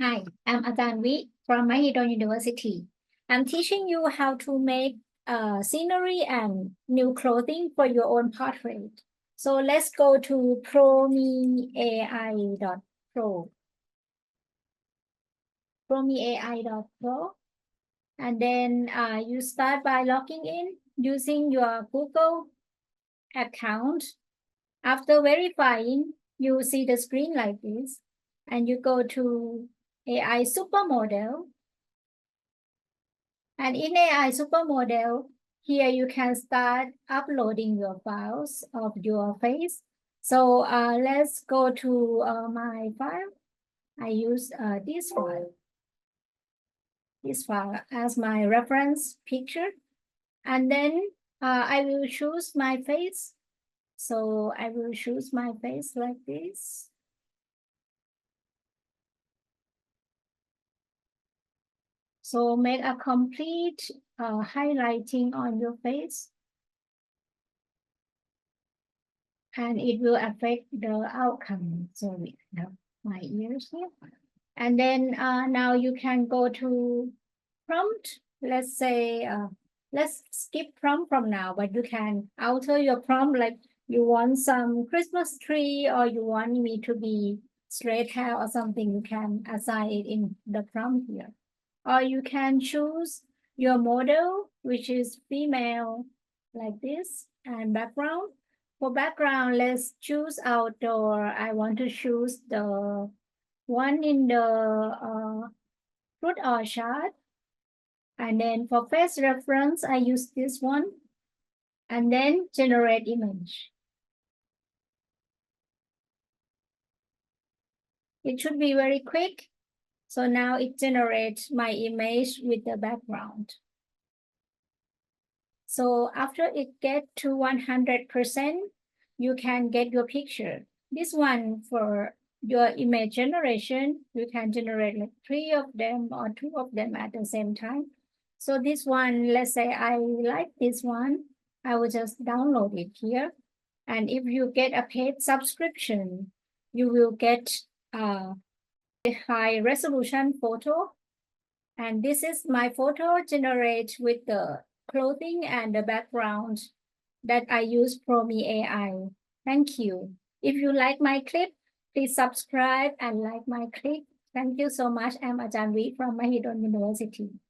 Hi, I'm Adanvi from Mahidol University. I'm teaching you how to make scenery and new clothing for your own portrait. So let's go to PromeAI.pro. PromeAI.pro. And then you start by logging in using your Google account. After verifying, you see the screen like this, and you go to AI Supermodel. And in AI Supermodel, here you can start uploading your files of your face. So let's go to my file. I use this file as my reference picture. And then I will choose my face. So I will choose my face like this. So make a complete highlighting on your face. And it will affect the outcome. So we have my ears here. And then now you can go to prompt. Let's say, let's skip prompt from now, but you can alter your prompt like you want some Christmas tree or you want me to be straight hair or something. You can assign it in the prompt here. Or you can choose your model, which is female like this, and background. For background, let's choose outdoor. I want to choose the one in the fruit orchard. And then for face reference, I use this one. And then generate image. It should be very quick. So now it generates my image with the background. So after it gets to 100%, you can get your picture. This one for your image generation, you can generate like 3 of them or 2 of them at the same time. So this one, let's say I like this one, I will just download it here. And if you get a paid subscription, you will get a high resolution photo. And this is my photo generated with the clothing and the background that I use PromeAI. Thank you. If you like my clip, please subscribe and like my clip. Thank you so much. I'm Ajanvi from Mahidol University.